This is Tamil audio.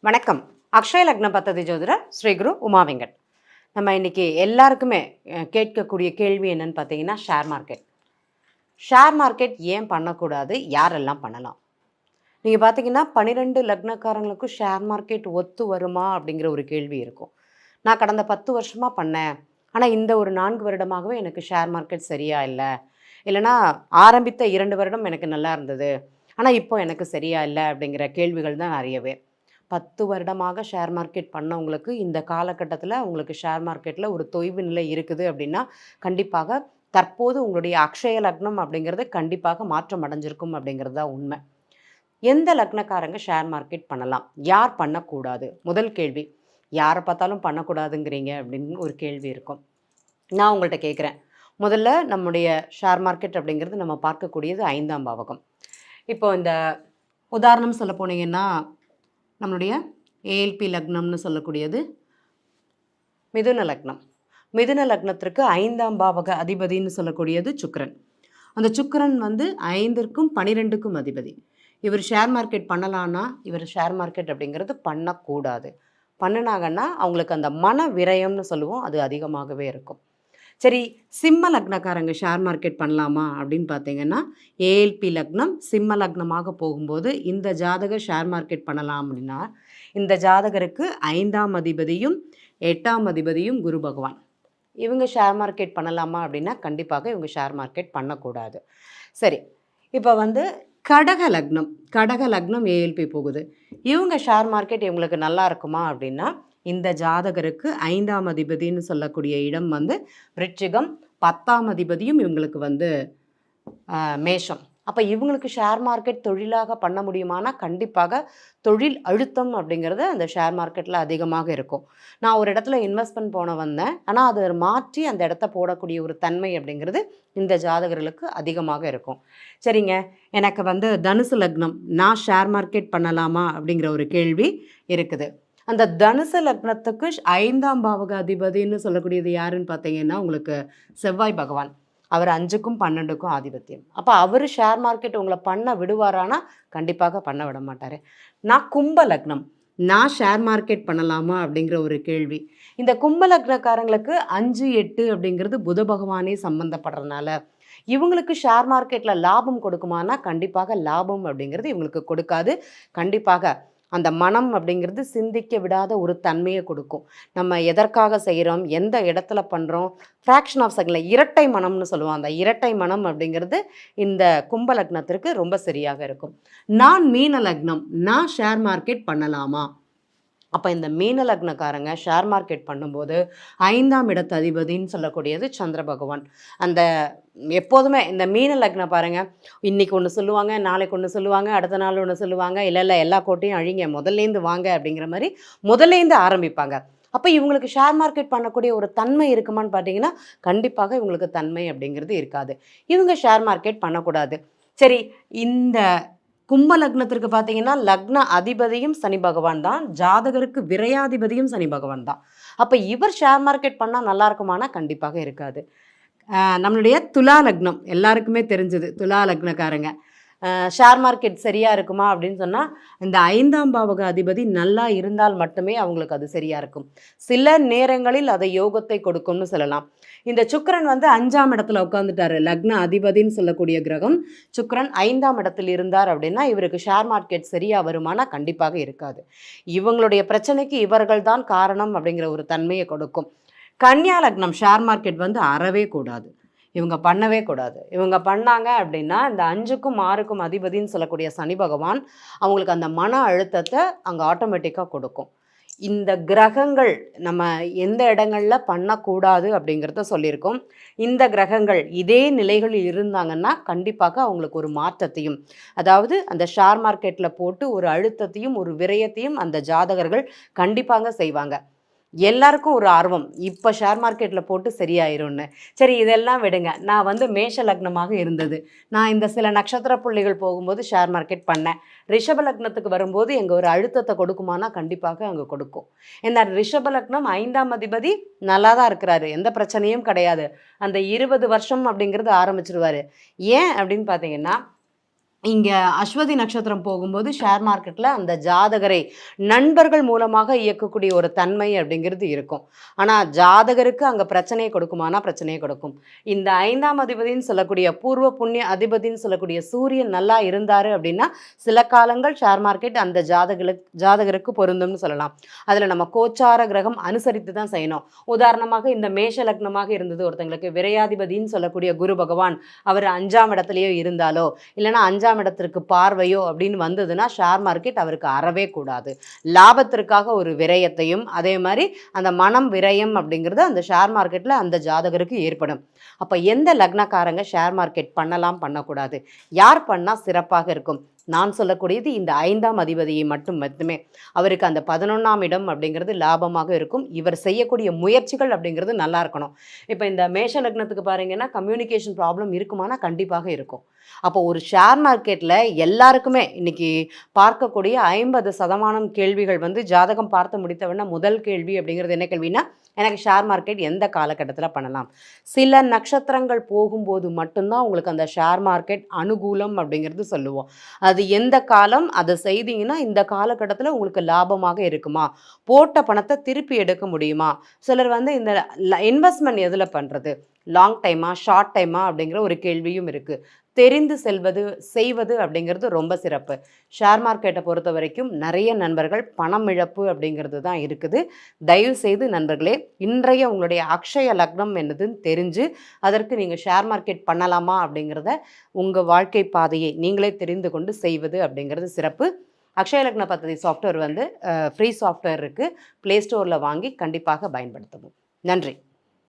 வணக்கம். அக்ஷய லக்ன பத்ததி ஜோதிடர் ஸ்ரீ குரு உமா வெங்கட். நம்ம இன்னைக்கு எல்லாருக்குமே கேட்கக்கூடிய கேள்வி என்னன்னு பார்த்தீங்கன்னா, ஷேர் மார்க்கெட். ஷேர் மார்க்கெட் ஏன் பண்ணக்கூடாது? யாரெல்லாம் பண்ணலாம்? நீங்கள் பார்த்தீங்கன்னா 12 லக்னக்காரங்களுக்கும் ஷேர் மார்க்கெட் ஒத்து வருமா அப்படிங்கிற ஒரு கேள்வி இருக்கும். நான் கடந்த 10 வருஷமாக பண்ணேன். ஆனால் இந்த ஒரு 4 வருடமாகவே எனக்கு ஷேர் மார்க்கெட் சரியா இல்லை. இல்லைனா ஆரம்பித்த 2 வருடம் எனக்கு நல்லா இருந்தது. ஆனால் இப்போ எனக்கு சரியா இல்லை அப்படிங்கிற கேள்விகள் தான் நிறையவே. 10 வருடமாக ஷேர் மார்க்கெட் பண்ணவங்களுக்கு இந்த காலகட்டத்தில் உங்களுக்கு ஷேர் மார்க்கெட்டில் ஒரு தொய்வு நிலை இருக்குது அப்படின்னா, கண்டிப்பாக தற்போது உங்களுடைய அக்ஷய லக்னம் அப்படிங்கிறது கண்டிப்பாக மாற்றம் அடைஞ்சிருக்கும் அப்படிங்கிறது தான் உண்மை. எந்த லக்னக்காரங்க ஷேர் மார்க்கெட் பண்ணலாம்? யார் பண்ணக்கூடாது? முதல் கேள்வி. யாரை பார்த்தாலும் பண்ணக்கூடாதுங்கிறீங்க அப்படின்னு ஒரு கேள்வி இருக்கும். நான் உங்கள்கிட்ட கேட்குறேன். முதல்ல நம்முடைய ஷேர் மார்க்கெட் அப்படிங்கிறது நம்ம பார்க்கக்கூடியது 5ஆம் பாவகம். இப்போ இந்த உதாரணம் சொல்ல போனீங்கன்னா, நம்மளுடைய ஏஎல்பி லக்னம்னு சொல்லக்கூடியது மிதுன லக்னம். மிதுன லக்னத்திற்கு 5ஆம் பாவக அதிபதினு சொல்லக்கூடியது சுக்கிரன். அந்த சுக்கிரன் 5க்கும் 12க்கும் அதிபதி. இவர் ஷேர் மார்க்கெட் பண்ணலான்னா, இவர் ஷேர் மார்க்கெட் அப்படிங்கிறது பண்ணக்கூடாது. பண்ணினாங்கன்னா அவங்களுக்கு அந்த மன விரயம்னு சொல்லுவோம், அது அதிகமாகவே இருக்கும். சரி, சிம்ம லக்னக்காரங்க ஷேர் மார்க்கெட் பண்ணலாமா அப்படின்னு பார்த்தீங்கன்னா, ஏஎல்பி லக்னம் சிம்ம லக்னமாக போகும்போது இந்த ஜாதகர் ஷேர் மார்க்கெட் பண்ணலாம் அப்படின்னா, இந்த ஜாதகருக்கு 5ஆம் அதிபதியும் 8ஆம் அதிபதியும் குரு பகவான். இவங்க ஷேர் மார்க்கெட் பண்ணலாமா அப்படின்னா, கண்டிப்பாக இவங்க ஷேர் மார்க்கெட் பண்ணக்கூடாது. சரி, இப்போ கடக லக்னம் ஏஎல்பி போகுது. இவங்க ஷேர் மார்க்கெட் இவங்களுக்கு நல்லா இருக்குமா அப்படின்னா, இந்த ஜாதகருக்கு 5ஆம் அதிபதினு சொல்லக்கூடிய இடம் விருச்சிகம், 10ஆம் அதிபதியும் இவங்களுக்கு மேஷம். அப்போ இவங்களுக்கு ஷேர் மார்க்கெட் தொழிலாக பண்ண முடியுமானா, கண்டிப்பாக தொழில் அழுத்தம் அப்படிங்கிறது அந்த ஷேர் மார்க்கெட்டில் அதிகமாக இருக்கும். நான் ஒரு இடத்துல இன்வெஸ்ட்மெண்ட் வந்தேன். ஆனால் அதை மாற்றி அந்த இடத்த போடக்கூடிய ஒரு தன்மை அப்படிங்கிறது இந்த ஜாதகர்களுக்கு அதிகமாக இருக்கும். சரிங்க, எனக்கு தனுசு லக்னம், நான் ஷேர் மார்க்கெட் பண்ணலாமா அப்படிங்கிற ஒரு கேள்வி இருக்குது. அந்த தனுசு லக்னத்துக்கு 5ஆம் பாவக அதிபதினு சொல்லக்கூடியது யாருன்னு பார்த்தீங்கன்னா, உங்களுக்கு செவ்வாய் பகவான். அவர் 5க்கும் 12க்கும் ஆதிபத்தியம். அப்போ அவர் ஷேர் மார்க்கெட் உங்களை பண்ண விடுவாரானா, கண்டிப்பாக பண்ண விட மாட்டார். நான் கும்ப லக்னம், நான் ஷேர் மார்க்கெட் பண்ணலாமா அப்படிங்கிற ஒரு கேள்வி. இந்த கும்ப லக்னக்காரங்களுக்கு 5, 8 அப்படிங்கிறது புத பகவானே சம்பந்தப்படுறதுனால இவங்களுக்கு ஷேர் மார்க்கெட்டில் லாபம் கொடுக்குமானா, கண்டிப்பாக லாபம் அப்படிங்கிறது இவங்களுக்கு கொடுக்காது. கண்டிப்பாக அந்த மனம் அப்படிங்கிறது சிந்திக்க விடாத ஒரு தன்மையை கொடுக்கும். நம்ம எதற்காக செய்கிறோம், எந்த இடத்துல பண்ணுறோம், ஃப்ராக்ஷன் ஆஃப் செகண்டில் இரட்டை மனம்னு சொல்லுவோம். அந்த இரட்டை மனம் அப்படிங்கிறது இந்த கும்ப லக்னத்திற்கு ரொம்ப சரியாக இருக்கும். நான் மீன லக்னம், நான் ஷேர் மார்க்கெட் பண்ணலாமா? அப்போ இந்த மீன லக்னக்காரங்க ஷேர் மார்க்கெட் பண்ணும்போது 5ஆம் இடத்து அதிபதினு சொல்லக்கூடியது சந்திர பகவான். அந்த எப்போதுமே இந்த மீன லக்னம் பாருங்கள், இன்றைக்கி ஒன்று சொல்லுவாங்க, நாளைக்கு ஒன்று சொல்லுவாங்க, அடுத்த நாள் ஒன்று சொல்லுவாங்க, இல்லை எல்லா கோட்டையும் அழிங்க, முதல்லேருந்து வாங்க அப்படிங்கிற மாதிரி முதல்லேருந்து ஆரம்பிப்பாங்க. அப்போ இவங்களுக்கு ஷேர் மார்க்கெட் பண்ணக்கூடிய ஒரு தன்மை இருக்குமான்னு பார்த்தீங்கன்னா, கண்டிப்பாக இவங்களுக்கு தன்மை அப்படிங்கிறது இருக்காது. இவங்க ஷேர் மார்க்கெட் பண்ணக்கூடாது. சரி, இந்த கும்ப லக்னத்திற்கு பார்த்தீங்கன்னா, லக்ன அதிபதியும் சனி பகவான் தான், ஜாதகருக்கு விரையாதிபதியும் சனி பகவான் தான். அப்போ இவர் ஷேர் மார்க்கெட் பண்ணால் நல்லா இருக்குமானா, கண்டிப்பாக இருக்காது. நம்மளுடைய துலா லக்னம் எல்லாருக்குமே தெரிஞ்சது. துலா லக்னக்காரங்க ஷேர் மார்க்கெட் சரியாக இருக்குமா அப்படின்னு சொன்னால், இந்த 5ஆம் பாவக அதிபதி நல்லா இருந்தால் மட்டுமே அவங்களுக்கு அது சரியாக இருக்கும். சில நேரங்களில் அதை யோகத்தை கொடுக்கும்னு சொல்லலாம். இந்த சுக்கிரன் 5ஆம் இடத்துல உட்காந்துட்டாரு. லக்ன அதிபதின்னு சொல்லக்கூடிய கிரகம் சுக்கிரன் 5ஆம் இடத்தில் இருந்தார் அப்படின்னா, இவருக்கு ஷேர் மார்க்கெட் சரியாக வருமானா, கண்டிப்பாக இருக்காது. இவங்களுடைய பிரச்சனைக்கு இவர்கள் தான் காரணம் அப்படிங்கிற ஒரு தன்மையை கொடுக்கும். கன்னியா லக்னம் ஷேர் மார்க்கெட் அறவே கூடாது. இவங்க பண்ணவே கூடாது. இவங்க பண்ணாங்க அப்படின்னா, இந்த 5க்கும் 6க்கும் அதிபதின்னு சொல்லக்கூடிய சனி பகவான் அவங்களுக்கு அந்த மன அழுத்தத்தை அங்கே ஆட்டோமேட்டிக்காக கொடுக்கும். இந்த கிரகங்கள் நம்ம எந்த இடங்களில் பண்ணக்கூடாது அப்படிங்கிறத சொல்லியிருக்கோம். இந்த கிரகங்கள் இதே நிலைகளில் இருந்தாங்கன்னா, கண்டிப்பாக அவங்களுக்கு ஒரு மாற்றத்தையும், அதாவது அந்த ஷேர் மார்க்கெட்டில் போட்டு ஒரு அழுத்தத்தையும் ஒரு விரயத்தையும் அந்த ஜாதகர்கள் கண்டிப்பாக செய்வாங்க. எல்லாருக்கும் ஒரு ஆர்வம், இப்போ ஷேர் மார்க்கெட்டில் போட்டு சரியாயிரும்னு. சரி, இதெல்லாம் விடுங்க. நான் மேஷ லக்னமாக இருந்தது. நான் இந்த சில நட்சத்திர புள்ளிகள் போகும்போது ஷேர் மார்க்கெட் பண்ணேன். ரிஷப லக்னத்துக்கு வரும்போது எங்கள் ஒரு அழுத்தத்தை கொடுக்குமானா, கண்டிப்பாக அங்கே கொடுக்கும். ஏன்னா ரிஷப லக்னம் 5ஆம் அதிபதி நல்லா தான் இருக்கிறாரு, எந்த பிரச்சனையும் கிடையாது. அந்த 20 வருஷம் அப்படிங்கிறது ஆரம்பிச்சிருவார். ஏன் அப்படின்னு பார்த்தீங்கன்னா, இங்கே அஸ்வதி நட்சத்திரம் போகும்போது ஷேர் மார்க்கெட்டில் அந்த ஜாதகரை நண்பர்கள் மூலமாக இயக்கக்கூடிய ஒரு தன்மை அப்படிங்கிறது இருக்கும். ஆனால் ஜாதகருக்கு அங்கே பிரச்சனையை கொடுக்குமானா பிரச்சனையை கொடுக்கும். இந்த 5ஆம் அதிபதினு சொல்லக்கூடிய பூர்வ புண்ணிய அதிபதினு சொல்லக்கூடிய சூரியன் நல்லா இருந்தார் அப்படின்னா சில காலங்கள் ஷேர் மார்க்கெட் அந்த ஜாதகருக்கு பொருந்தும்னு சொல்லலாம். அதில் நம்ம கோச்சார கிரகம் அனுசரித்து தான் செய்யணும். உதாரணமாக இந்த மேஷ லக்னமாக இருந்தது ஒருத்தங்களுக்கு விரையாதிபதினு சொல்லக்கூடிய குரு பகவான் அவர் 5ஆம் இடத்துலையோ இருந்தாலோ இல்லைனா 5ஆம் இடத்திற்கு பார்வையோ அப்படின்னு வந்ததுன்னா ஷேர் மார்க்கெட் அவருக்கு அறவே கூடாது. லாபத்திற்காக ஒரு விரயத்தையும் அதே மாதிரி அந்த மனம் விரயம் அப்படிங்கிறது அந்த ஷேர் மார்க்கெட்டில் அந்த ஜாதகருக்கு ஏற்படும். அப்போ எந்த லக்னக்காரங்க ஷேர் மார்க்கெட் பண்ணலாம் பண்ணக்கூடாது, யார் பண்ணால் சிறப்பாக இருக்கும்? நான் சொல்லக்கூடியது இந்த 5ஆம் அதிபதியை மட்டுமே. அவருக்கு அந்த 11ஆம் இடம் அப்படிங்கிறது லாபமாக இருக்கும். இவர் செய்யக்கூடிய முயற்சிகள் அப்படிங்கிறது நல்லா இருக்கணும். இப்போ இந்த மேஷ லக்னத்துக்கு பாருங்கன்னா கம்யூனிகேஷன் ப்ராப்ளம் இருக்குமானா கண்டிப்பாக இருக்கும். அப்போ ஒரு ஷேர் மார்க்கெட்டில் எல்லாருக்குமே இன்னைக்கு பார்க்கக்கூடிய 50% கேள்விகள் வந்து ஜாதகம் பார்த்து முடித்தவொடனே முதல் கேள்வி அப்படிங்கிறது என்ன கேள்வினா, எனக்கு ஷேர் மார்க்கெட் எந்த காலகட்டத்தில் பண்ணலாம்? சில நட்சத்திரங்கள் போகும்போது மட்டும்தான் உங்களுக்கு அந்த ஷேர் மார்க்கெட் அனுகூலம் அப்படிங்கிறது சொல்லுவோம். அது எந்த காலம் அதை செய்தீங்கன்னா இந்த காலகட்டத்தில் உங்களுக்கு லாபமாக இருக்குமா, போட்ட பணத்தை திருப்பி எடுக்க முடியுமா? சிலர் வந்து இந்த இன்வெஸ்ட்மெண்ட் எதில் பண்ணுறது, லாங் டைமா ஷார்ட் டைமா அப்படிங்கிற ஒரு கேள்வியும் இருக்குது. தெரிந்து செய்வது அப்படிங்கிறது ரொம்ப சிறப்பு. ஷேர் மார்க்கெட்டை பொறுத்த வரைக்கும் நிறைய நண்பர்கள் பணம் இழப்பு அப்படிங்கிறது தான் இருக்குது. தயவு செய்து நண்பர்களே, இன்றைய உங்களுடைய அக்ஷய லக்னம் என்னதுன்னு தெரிஞ்சு அதற்கு நீங்கள் ஷேர் மார்க்கெட் பண்ணலாமா அப்படிங்கிறத உங்கள் வாழ்க்கை பாதையை நீங்களே தெரிந்து கொண்டு செய்வது அப்படிங்கிறது சிறப்பு. அக்ஷய லக்ன பദ്ധதி சாஃப்ட்வேர் வந்து ஃப்ரீ சாஃப்ட்வேர் இருக்குது. ப்ளே ஸ்டோரில் வாங்கி கண்டிப்பாக பயன்படுத்தவும். நன்றி.